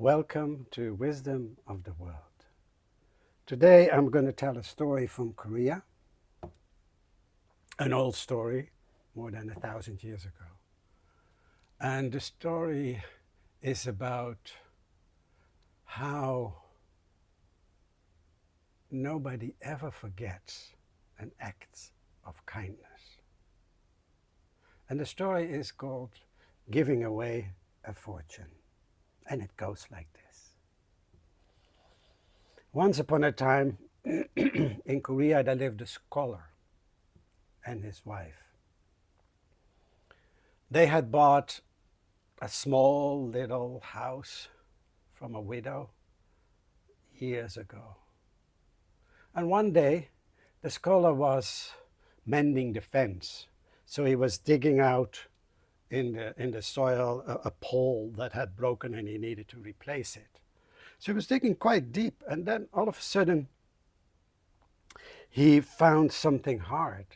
Welcome to Wisdom of the World. Today I'm going to tell a story from Korea, an old story, more than 1,000 years ago. And the story is about how nobody ever forgets an act of kindness. And the story is called Giving Away a Fortune. And it goes like this. Once upon a time, in Korea, there lived a scholar and his wife. They had bought a small little house from a widow years ago. And one day, the scholar was mending the fence. So he was digging out in the soil a pole that had broken and he needed to replace it. So he was digging quite deep, and then all of a sudden he found something hard.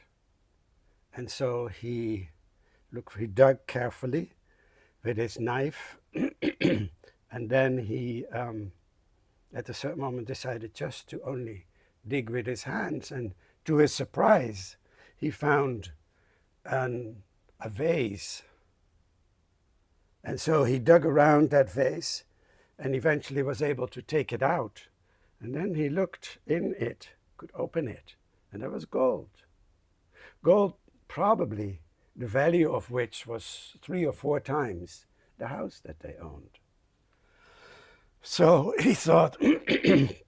And so he dug carefully with his knife, and then he, at a certain moment, decided just to only dig with his hands. And to his surprise, he found a vase. And so he dug around that vase and eventually was able to take it out. And then he looked in it, could open it, and there was gold. Gold, probably the value of which was 3 or 4 times the house that they owned. So he thought,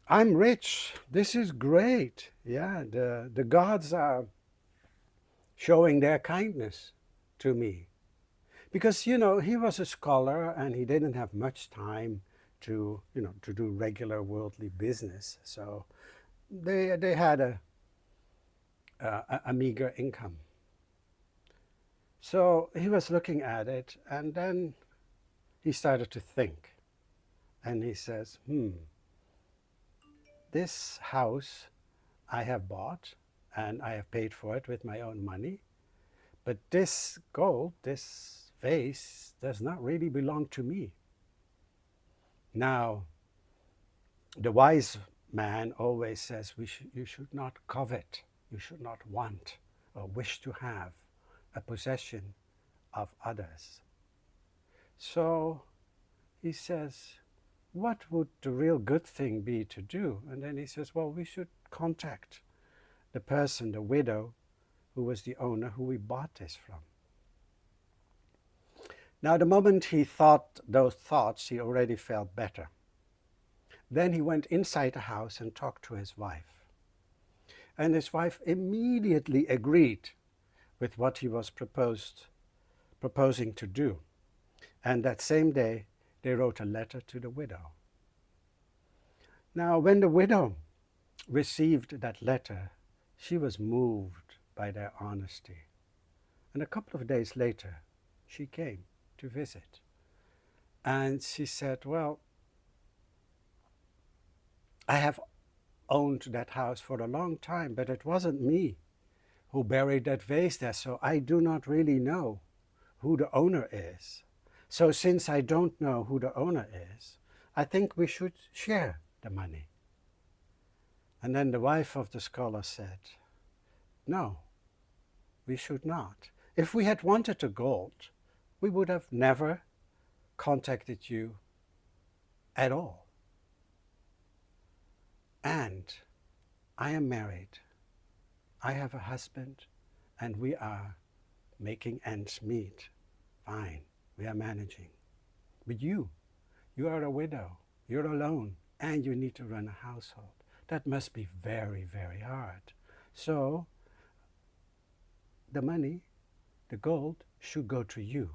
I'm rich. This is great. Yeah, the gods are showing their kindness to me. Because, he was a scholar and he didn't have much time to do regular worldly business. So they had a meager income. So he was looking at it, and then he started to think. And he says, this house I have bought and I have paid for it with my own money. But this gold, this vase, does not really belong to me. Now, the wise man always says you should not covet, you should not want or wish to have a possession of others. So he says, what would the real good thing be to do? And then he says, well, we should contact the person, the widow, who was the owner who we bought this from. Now, the moment he thought those thoughts, he already felt better. Then he went inside the house and talked to his wife. And his wife immediately agreed with what he was proposing to do. And that same day, they wrote a letter to the widow. Now, when the widow received that letter, she was moved by their honesty. And a couple of days later, she came to visit. And she said, well, I have owned that house for a long time, but it wasn't me who buried that vase there, so I do not really know who the owner is. So since I don't know who the owner is, I think we should share the money. And then the wife of the scholar said, no, we should not. If we had wanted the gold, we would have never contacted you at all. And I am married. I have a husband, and we are making ends meet. Fine, we are managing. But you are a widow, you're alone, and you need to run a household. That must be very, very hard. So the money, the gold, should go to you.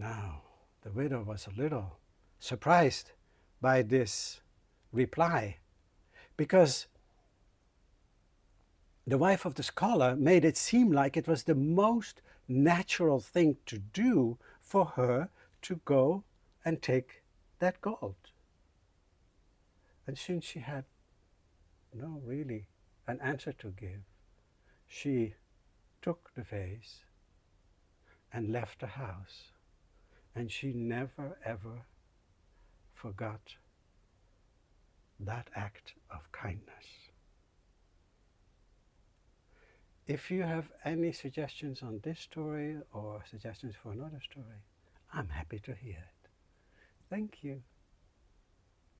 Now, the widow was a little surprised by this reply, because the wife of the scholar made it seem like it was the most natural thing to do for her to go and take that gold. And since she had no really an answer to give, she took the vase and left the house And she never ever forgot that act of kindness. If you have any suggestions on this story or suggestions for another story, I'm happy to hear it. Thank you.